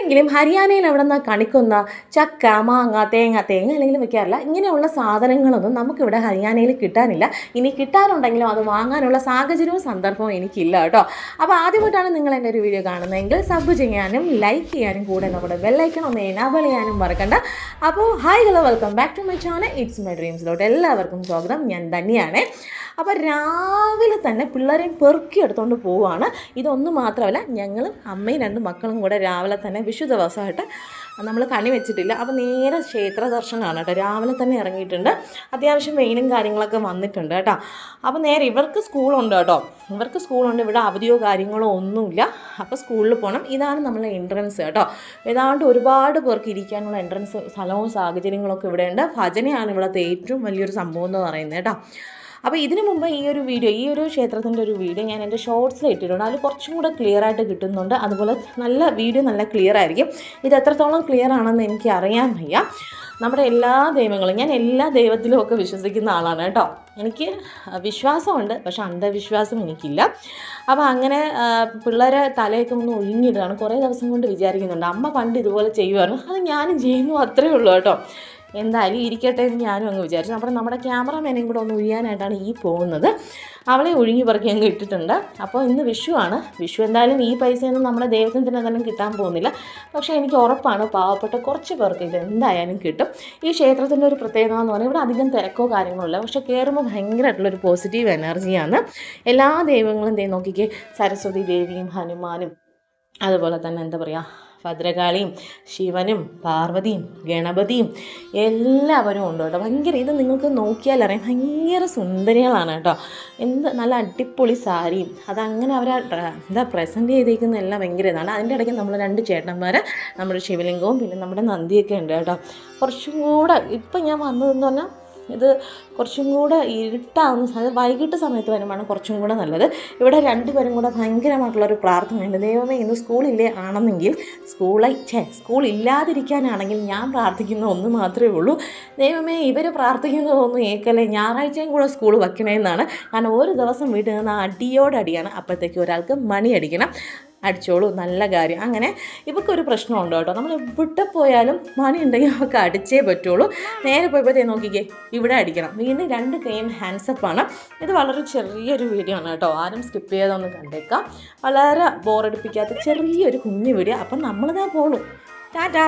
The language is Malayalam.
എങ്കിലും ഹരിയാനയിൽ അവിടെ നിന്ന് കണിക്കൊന്ന ചക്ക മാങ്ങ തേങ്ങ അല്ലെങ്കിൽ വെക്കാറില്ല. ഇങ്ങനെയുള്ള സാധനങ്ങളൊന്നും നമുക്കിവിടെ ഹരിയാനയിൽ കിട്ടാനില്ല. ഇനി കിട്ടാനുണ്ടെങ്കിലും അത് വാങ്ങാനുള്ള സാഹചര്യവും സന്ദർഭവും എനിക്കില്ല കേട്ടോ. അപ്പോൾ ആദ്യമായിട്ടാണ് നിങ്ങൾ എൻ്റെ ഒരു വീഡിയോ കാണുന്നതെങ്കിൽ സബ് ചെയ്യാനും ലൈക്ക് ചെയ്യാനും കൂടെ നമ്മുടെ ബെല്ലൈക്കൺ ഒന്ന് എനാബിൾ ചെയ്യാനും മറക്കണ്ട. അപ്പോൾ hi hello welcome back to my channel it's my ഡ്രീംസിലോട്ട് എല്ലാവർക്കും സ്വാഗതം. ഞാൻ ധന്യയാണ്. അപ്പോൾ രാവിലെ തന്നെ പിള്ളേരെയും പെറുക്കി എടുത്തുകൊണ്ട് പോവുകയാണ്. ഇതൊന്നും മാത്രമല്ല, ഞങ്ങളും അമ്മയും രണ്ട് മക്കളും കൂടെ രാവിലെ തന്നെ വിഷു ദിവസമായിട്ട് നമ്മൾ കണി വെച്ചിട്ടില്ല. അപ്പോൾ നേരെ ക്ഷേത്ര ദർശനമാണ് കേട്ടോ. രാവിലെ തന്നെ ഇറങ്ങിയിട്ടുണ്ട്. അത്യാവശ്യം വെയിലും കാര്യങ്ങളൊക്കെ വന്നിട്ടുണ്ട് കേട്ടോ. അപ്പോൾ നേരെ ഇവർക്ക് സ്കൂളുണ്ട് കേട്ടോ. ഇവർക്ക് സ്കൂളുണ്ട്. ഇവിടെ അവധിയോ കാര്യങ്ങളോ ഒന്നുമില്ല. അപ്പോൾ സ്കൂളിൽ പോകണം. ഇതാണ് നമ്മളെ എൻട്രൻസ് കേട്ടോ. ഏതാണ്ട് ഒരുപാട് പേർക്ക് ഇരിക്കാനുള്ള എൻട്രൻസ് സ്ഥലവും സാഹചര്യങ്ങളൊക്കെ ഇവിടെയുണ്ട്. ഭജനയാണ് ഇവിടുത്തെ ഏറ്റവും വലിയൊരു സംഭവം എന്ന് പറയുന്നത് കേട്ടോ. അപ്പോൾ ഇതിനു മുമ്പ് ഈ ഒരു ക്ഷേത്രത്തിൻ്റെ ഒരു വീഡിയോ ഞാൻ എൻ്റെ ഷോർട്സിൽ ഇട്ടിട്ടുണ്ട്. അതിൽ കുറച്ചും കൂടെ ക്ലിയർ ആയിട്ട് കിട്ടുന്നുണ്ട്. അതുപോലെ നല്ല ക്ലിയർ ആയിരിക്കും. ഇത് എത്രത്തോളം ക്ലിയർ ആണെന്ന് എനിക്ക് അറിയാൻ വയ്യ. നമ്മുടെ എല്ലാ ദൈവങ്ങളും, ഞാൻ എല്ലാ ദൈവത്തിലും ഒക്കെ വിശ്വസിക്കുന്ന ആളാണ് കേട്ടോ. എനിക്ക് വിശ്വാസമുണ്ട്, പക്ഷെ അന്ധവിശ്വാസം എനിക്കില്ല. അപ്പോൾ അങ്ങനെ പിള്ളേരെ തലയൊക്കെ ഒന്ന് ഒഴിഞ്ഞിടുകയാണ്. കുറേ ദിവസം കൊണ്ട് വിചാരിക്കുന്നുണ്ട്. അമ്മ പണ്ട് ഇതുപോലെ ചെയ്യുമായിരുന്നു, അത് ഞാനും ചെയ്യുന്നു, അത്രയേ ഉള്ളൂ കേട്ടോ. എന്തായാലും ഇരിക്കട്ടെ എന്ന് ഞാനും അങ്ങ് വിചാരിച്ചു. അപ്പോൾ നമ്മുടെ ക്യാമറമാനെയും കൂടെ ഒന്ന് ഒഴിയാനായിട്ടാണ് ഈ പോകുന്നത്. അവളെ ഒഴുങ്ങി പറക്കി അങ്ങ് ഇട്ടിട്ടുണ്ട്. അപ്പോൾ ഇന്ന് വിഷുവാണ്. വിഷു എന്തായാലും ഈ പൈസയൊന്നും നമ്മുടെ ദൈവത്തിന് തന്നെ കിട്ടാൻ പോകുന്നില്ല. പക്ഷേ എനിക്ക് ഉറപ്പാണ് പാവപ്പെട്ട കുറച്ച് പേർക്ക് ഇത് എന്തായാലും കിട്ടും. ഈ ക്ഷേത്രത്തിൻ്റെ ഒരു പ്രത്യേകത എന്ന് പറഞ്ഞാൽ ഇവിടെ അധികം തിരക്കോ കാര്യങ്ങളോ ഇല്ല. പക്ഷേ കയറുമ്പോൾ ഭയങ്കരമായിട്ടുള്ളൊരു പോസിറ്റീവ് എനർജിയാണ്. എല്ലാ ദൈവങ്ങളും നോക്കിക്കേ, സരസ്വതി ദേവിയും ഹനുമാനും അതുപോലെ തന്നെ എന്താ പറയുക, ഭദ്രകാളിയും ശിവനും പാർവതിയും ഗണപതിയും എല്ലാവരും ഉണ്ട് കേട്ടോ. ഭയങ്കര ഇത് നിങ്ങൾക്ക് നോക്കിയാൽ അറിയാം, ഭയങ്കര സുന്ദരികളാണ് കേട്ടോ. നല്ല അടിപൊളി സാരിയും അതങ്ങനെ അവർ പ്രസൻറ്റ് ചെയ്തേക്കുന്ന എല്ലാം ഭയങ്കര ഇതാണ്. അതിൻ്റെ ഇടയ്ക്ക് നമ്മൾ രണ്ട് ചേട്ടന്മാർ, നമ്മുടെ ശിവലിംഗവും പിന്നെ നമ്മുടെ നന്ദിയൊക്കെ ഉണ്ട് കേട്ടോ. കുറച്ചും കൂടെ ഇപ്പം ഞാൻ വന്നതെന്ന് പറഞ്ഞാൽ ഇത് കുറച്ചും കൂടെ ഇരുട്ടാവുന്ന, അത് വൈകിട്ട് സമയത്ത് വരുമ്പോഴാണ് കുറച്ചും കൂടെ നല്ലത്. ഇവിടെ രണ്ടുപേരും കൂടെ ഭയങ്കരമായിട്ടുള്ളൊരു പ്രാർത്ഥനയുണ്ട്. ദൈവമേ, ഇന്ന് സ്കൂളില്ലേ ആണെന്നെങ്കിൽ സ്കൂൾ ഇല്ലാതിരിക്കാനാണെങ്കിൽ ഞാൻ പ്രാർത്ഥിക്കുന്ന ഒന്ന് മാത്രമേ ഉള്ളൂ. ദൈവമേ, ഇവർ പ്രാർത്ഥിക്കുന്നതൊന്നും ഏക്കല്ലേ, ഞായറാഴ്ചയും കൂടെ സ്കൂൾ വയ്ക്കണമെന്നാണ്. കാരണം ഒരു ദിവസം വീട്ടിൽ നിന്ന് അടിയോടടിയാണ്. അപ്പോഴത്തേക്ക് ഒരാൾക്ക് മണി അടിക്കണം. അടിച്ചോളൂ, നല്ല കാര്യം. അങ്ങനെ ഇവൾക്കൊരു പ്രശ്നമുണ്ട് കേട്ടോ. നമ്മൾ എവിടെ പോയാലും മണി ഉണ്ടെങ്കിൽ അവൾക്ക് അടിച്ചേ പറ്റുള്ളൂ. നേരെ പോയപ്പോഴത്തേ നോക്കിക്കേ, ഇവിടെ അടിക്കണം. വീണ്ടും രണ്ട് കൈയും ഹാൻഡ്സപ്പാണ്. ഇത് വളരെ ചെറിയൊരു വീഡിയോ ആണ് കേട്ടോ. ആരും സ്കിപ്പ് ചെയ്തൊന്ന് കണ്ടേക്കാം. വളരെ ബോറടിപ്പിക്കാത്ത ചെറിയൊരു കുഞ്ഞു വീഡിയോ. അപ്പം നമ്മളിതാ പോണു. ടാറ്റാ.